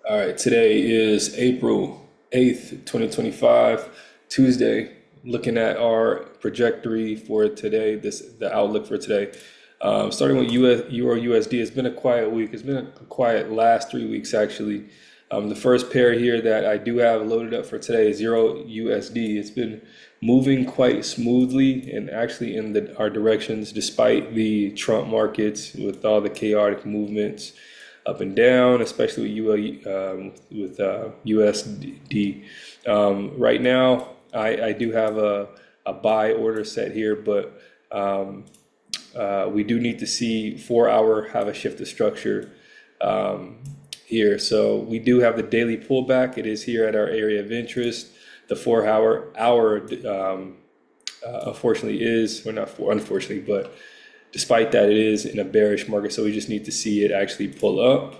All right, today is April 8th, 2025, Tuesday. Looking at our trajectory for today, the outlook for today. Starting with Euro USD, it's been a quiet week. It's been a quiet last 3 weeks actually. The first pair here that I do have loaded up for today is Euro USD. It's been moving quite smoothly and actually in our directions despite the Trump markets with all the chaotic movements up and down, especially with USD. Right now, I do have a buy order set here, but we do need to see 4 hour have a shift of structure here. So we do have the daily pullback. It is here at our area of interest. The 4 hour unfortunately is, or not for unfortunately, but despite that, it is in a bearish market, so we just need to see it actually pull up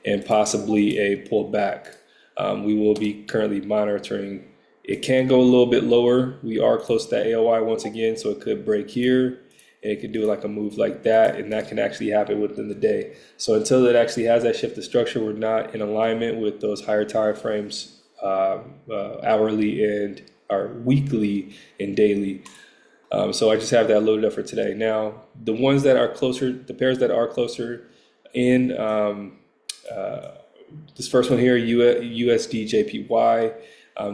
and possibly a pullback. We will be currently monitoring. It can go a little bit lower. We are close to that AOI once again, so it could break here, and it could do like a move like that, and that can actually happen within the day. So until it actually has that shift of structure, we're not in alignment with those higher time frames, hourly and or weekly and daily. So I just have that loaded up for today. Now, the ones that are closer, the pairs that are closer in this first one here, USD JPY.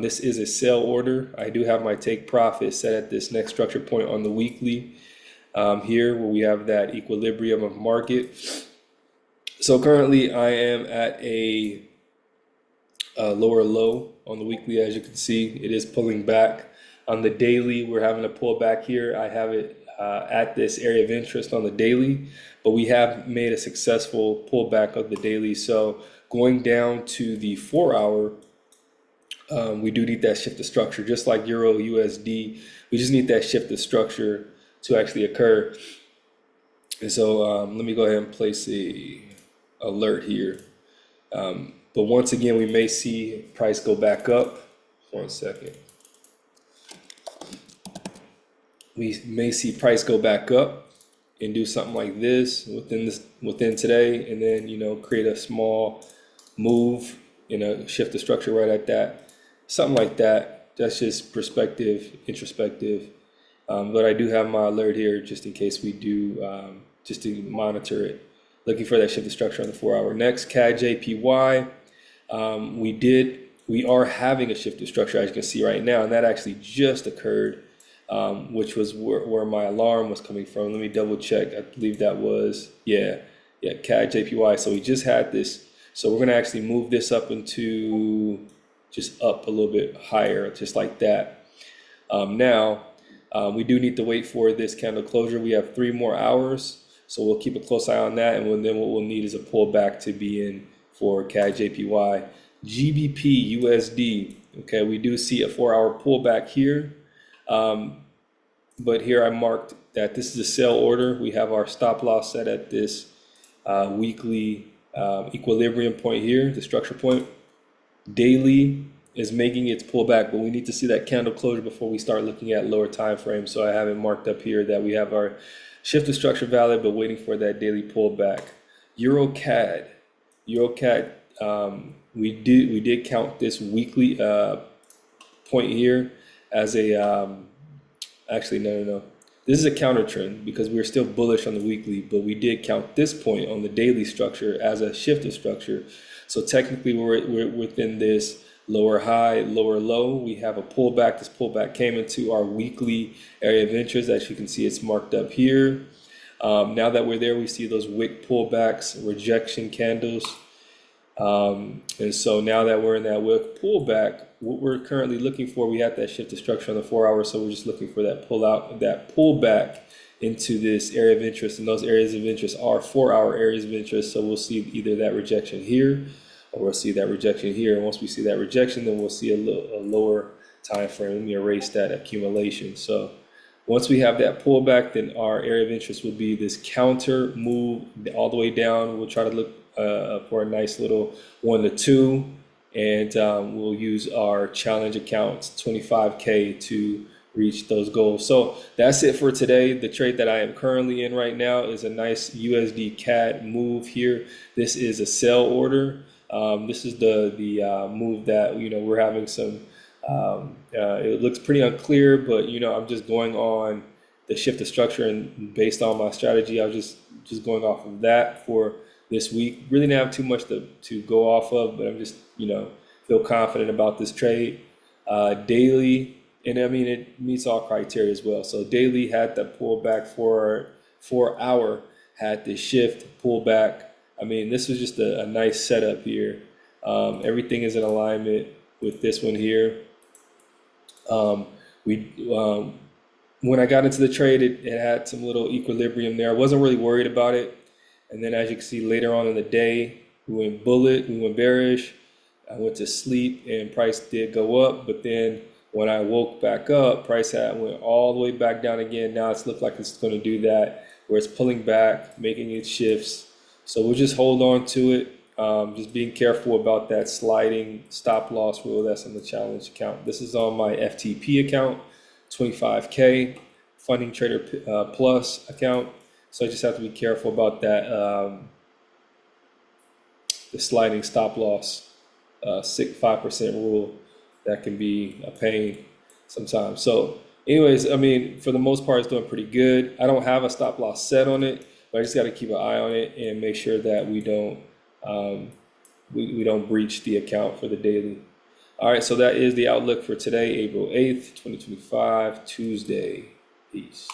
This is a sell order. I do have my take profit set at this next structure point on the weekly here where we have that equilibrium of market. So currently I am at a lower low on the weekly. As you can see, it is pulling back. On the daily, we're having a pullback here. I have it at this area of interest on the daily, but we have made a successful pullback of the daily. So going down to the 4 hour, we do need that shift of structure, just like Euro USD. We just need that shift of structure to actually occur. And so let me go ahead and place a alert here. But once again, we may see price go back up. 1 second. We may see price go back up and do something like this within today, and then create a small move shift the structure right at that, something like that. That's just perspective, introspective. But I do have my alert here just in case we do, just to monitor it. Looking for that shift of structure on the 4 hour. Next, CAD JPY. We are having a shift of structure, as you can see right now, and that actually just occurred. Which was where my alarm was coming from. Let me double check. I believe that was, CAD JPY. So we just had this. So we're going to actually move this up into just up a little bit higher, just like that. Now, we do need to wait for this candle closure. We have 3 more hours. So we'll keep a close eye on that. And then what we'll need is a pullback to be in for CAD JPY. GBP USD. Okay, we do see a 4 hour pullback here. But here I marked that this is a sell order. We have our stop loss set at this weekly equilibrium point here, the structure point. Daily is making its pullback, but we need to see that candle closure before we start looking at lower time frames. So I have it marked up here that we have our shift of structure valid, but waiting for that daily pullback. EuroCAD, we did count this weekly point here as a actually no, this is a counter trend because we're still bullish on the weekly, but we did count this point on the daily structure as a shift of structure. So technically we're within this lower high, lower low. We have a pullback. This pullback came into our weekly area of interest. As you can see, it's marked up here. Now that we're there, we see those wick pullbacks, rejection candles. And so now that we're in that wick pullback, what we're currently looking for, we have that shift of structure on the 4 hour. So we're just looking for that pullback into this area of interest. And those areas of interest are 4 hour areas of interest. So we'll see either that rejection here or we'll see that rejection here. And once we see that rejection, then we'll see a lower time frame. Let me erase that accumulation. So once we have that pullback, then our area of interest will be this counter move all the way down. We'll try to look for a nice little 1 to 2. And we'll use our challenge accounts 25K to reach those goals. So that's it for today. The trade that I am currently in right now is a nice USD CAD move here. This is a sell order. This is the move that we're having some. It looks pretty unclear, but I'm just going on the shift of structure, and based on my strategy, I was just going off of that for this week. Really didn't have too much to go off of, but I'm just feel confident about this trade. Daily, and I mean it meets all criteria as well. So daily had that pullback for 4 hour, had the shift pullback. I mean, this was just a nice setup here. Everything is in alignment with this one here. We When I got into the trade, it had some little equilibrium there. I wasn't really worried about it. And then as you can see later on in the day, we went bearish. I went to sleep and price did go up, but then when I woke back up, price went all the way back down again. Now it's looked like it's going to do that, where it's pulling back, making its shifts. So we'll just hold on to it. Just being careful about that sliding stop loss rule that's on the challenge account. This is on my FTP account, 25K, Funding Trader Plus account. So I just have to be careful about that, the sliding stop loss, 5% rule. That can be a pain sometimes. So anyways, I mean, for the most part, it's doing pretty good. I don't have a stop loss set on it, but I just got to keep an eye on it and make sure that we don't we don't breach the account for the daily. All right, so that is the outlook for today, April 8th, 2025, Tuesday. Peace.